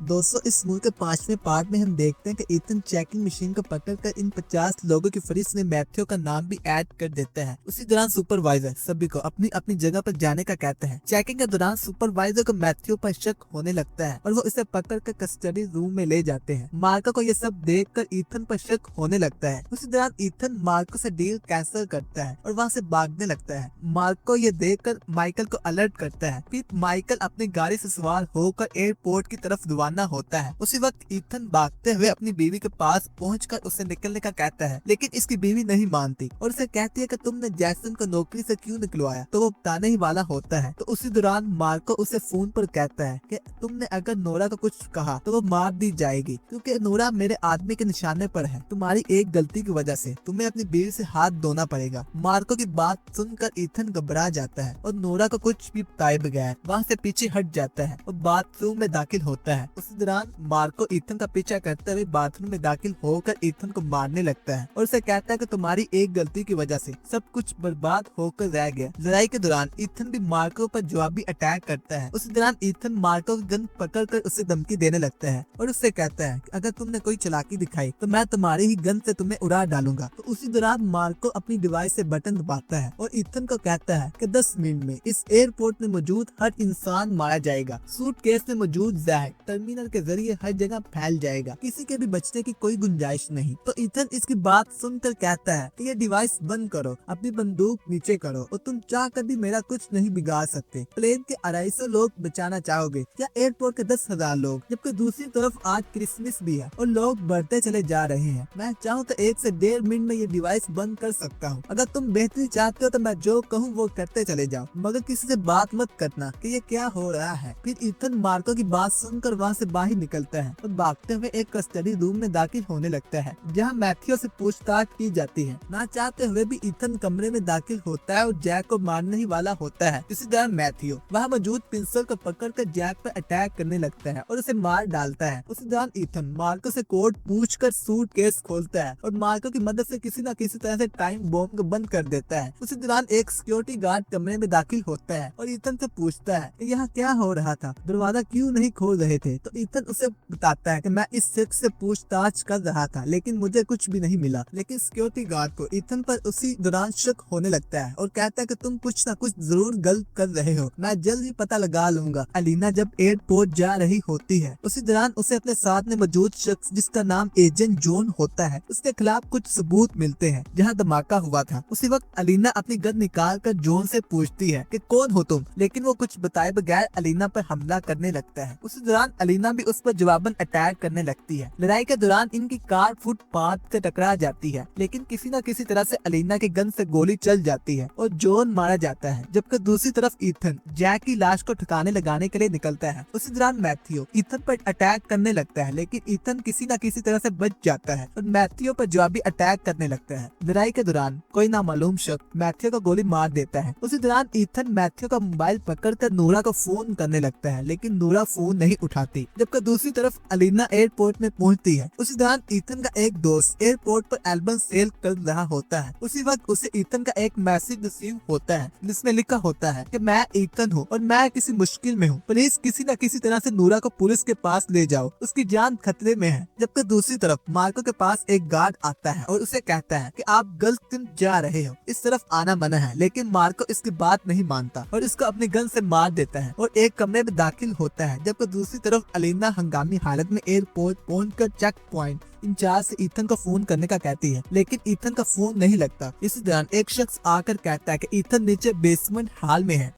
दोस्तों इस मूवी के 5वें पार्ट में हम देखते हैं कि ईथन चेकिंग मशीन को पकड़कर इन 50 लोगों की फरिस्त में मैथ्यू का नाम भी ऐड कर देता है। उसी दौरान सुपरवाइजर सभी को अपनी अपनी जगह पर जाने का कहते हैं। चेकिंग के दौरान सुपरवाइजर को मैथ्यू पर शक होने लगता है और वो इसे पकड़कर कस्टडी रूम में ले जाते हैं। मार्को को ये सब देखकर ईथन पर शक होने लगता है। उसी दौरान ईथन मार्को से डील कैंसिल करता है और वहाँ से भागने लगता है। मार्को ये देखकर माइकल को अलर्ट करता है। फिर माइकल अपनी गाड़ी से सवार होकर एयरपोर्ट की तरफ रवाना होता है। उसी वक्त ईथन भागते हुए अपनी बीवी के पास पहुंचकर उसे निकलने का कहता है, लेकिन इसकी बीवी नहीं मानती और उसे कहती है कि तुमने जैसन को नौकरी से क्यों निकलवाया। तो वो बताने ही वाला होता है। तो उसी दौरान मार्को उसे फोन पर कहता है कि तुमने अगर नोरा को कुछ कहा तो वो मार दी जाएगी, क्योंकि नोरा मेरे आदमी के निशाने पर है। तुम्हारी एक गलती की वजह से तुम्हें अपनी बीवी से हाथ धोना पड़ेगा। मार्को की बात सुनकर ईथन घबरा जाता है और नोरा को कुछ भी बताए बगैर वहाँ से पीछे हट जाता है और बाथरूम में दाखिल होता है। उसी दौरान मार्को ईथन का पीछा करते हुए बाथरूम में दाखिल होकर ईथन को मारने लगता है और उसे कहता है कि तुम्हारी एक गलती की वजह से सब कुछ बर्बाद होकर रह गया। लड़ाई के दौरान ईथन भी मार्को पर जवाबी अटैक करता है। उसी दौरान ईथन मार्को की गन पकड़कर उसे धमकी देने लगता है और उससे कहता है कि अगर तुमने कोई चालाकी दिखाई तो मैं तुम्हारी ही गन से तुम्हें उड़ा डालूंगा। तो उसी दौरान मार्को अपनी डिवाइस से बटन दबाता है और ईथन को कहता है कि 10 मिनट में इस एयरपोर्ट में मौजूद हर इंसान मारा जाएगा। सूटकेस में मौजूद जहर टर्मिनल के जरिए हर जगह फैल जाएगा, किसी के भी बचने की कोई गुंजाइश नहीं। तो ईथन इसकी बात सुनकर कहता है कि ये डिवाइस बंद करो, अपनी बंदूक नीचे करो और तुम चाह कर भी मेरा कुछ नहीं बिगाड़ सकते। प्लेन के 250 लोग बचाना चाहोगे या एयरपोर्ट के 10,000 लोग, जबकि दूसरी तरफ आज क्रिसमस भी है और लोग बढ़ते चले जा रहे हैं। मैं चाहूँ तो 1 से 1.5 मिनट में ये डिवाइस बंद कर सकता हूँ। अगर तुम बेहतरी चाहते हो तो मैं जो कहूँ वो करते चले जाओ, मगर किसी से बात मत करना कि ये क्या हो रहा है। फिर ईथन मार्को की बात सुनकर वहाँ से बाहर निकलता है और भागते हुए एक कस्टडी रूम में दाखिल होने लगता है, जहाँ मैथ्यू से पूछताछ की जाती है। ना चाहते हुए भी ईथन कमरे में दाखिल होता है और जैक को मारने ही वाला होता है। इसी दौरान मैथ्यू वहाँ मौजूद पिंसल को पकड़कर जैक पर अटैक करने लगता है और उसे मार डालता है। उसी दौरान ईथन मार्को से कोड पूछकर सूटकेस खोलता है और मार्को की मदद से किसी न किसी तरह से टाइम बॉम्ब को बंद कर देता है। उसी दौरान एक सिक्योरिटी गार्ड कमरे में दाखिल होता है और ईथन से पूछता है कि यहाँ क्या हो रहा था, दरवाजा क्यों नहीं खोल रहे थे। तो ईथन उसे बताता है कि मैं इस शख्स से पूछताछ कर रहा था लेकिन मुझे कुछ भी नहीं मिला। लेकिन सिक्योरिटी गार्ड को ईथन पर उसी दौरान शक होने लगता है और कहता है कि तुम कुछ न कुछ जरूर गलत कर रहे हो, मैं जल्द ही पता लगा लूंगा। अलीना जब एयरपोर्ट जा रही होती है, उसी दौरान उसे अपने साथ में मौजूद शख्स जिसका नाम एजेंट जॉन होता है, उसके खिलाफ कुछ सबूत मिलते हैं जहाँ धमाका हुआ था। उसी वक्त अलीना अपनी गन निकाल कर जॉन से पूछती है कि कौन हो तुम, लेकिन वो कुछ बताए बगैर अलीना पर हमला करने लगता है। उसी दौरान अलीना भी उस पर जवाबन अटैक करने लगती है। लड़ाई के दौरान इनकी कार फुटपाथ से टकरा जाती है, लेकिन किसी न किसी तरह से अलीना की गन से गोली चल जाती है और जॉन मारा जाता है, जबकि दूसरी तरफ ईथन जैक की लाश को ठिकाने लगाने के लिए निकलता है। उसी दौरान मैथ्यू ईथन पर अटैक करने लगता है, लेकिन ईथन किसी न किसी तरह से बच जाता है और मैथ्यू पर जवाबी अटैक करने लगता है। लड़ाई के दौरान कोई नामालूम शख्स मैथ्यू को गोली मार देता है। उसी दौरान ईथन मैथ्यू का मोबाइल पकड़कर नोरा को फोन करने लगता है, लेकिन नोरा फोन नहीं उठाती, जबकि दूसरी तरफ अलीना एयरपोर्ट में पहुंचती है। उसी दौरान ईथन का एक दोस्त एयरपोर्ट पर एल्बम सेल कर रहा होता है। उसी वक्त उसे ईथन का एक मैसेज रिसीव होता है जिसमें लिखा होता है कि मैं ईथन हूँ और मैं किसी मुश्किल में हूँ, प्लीज किसी न किसी तरह से नोरा को पुलिस के पास ले जाओ, उसकी जान खतरे में है। जबकि दूसरी तरफ मार्को के पास एक गार्ड आता है और उसे कहता है कि आप गलत दिन जा रहे हो, इस तरफ आना मना है। लेकिन मार्को इसकी बात नहीं मानता और इसको अपनी गन से मार देता है और एक कमरे में दाखिल होता है। जबकि दूसरी तरफ अलीना हंगामी हालत में एयरपोर्ट पहुंचकर चेक पॉइंट इंचार्ज से ईथन को फोन करने का कहती है, लेकिन ईथन का फोन नहीं लगता। इसी दौरान एक शख्स आकर कहता है कि ईथन नीचे बेसमेंट हॉल में है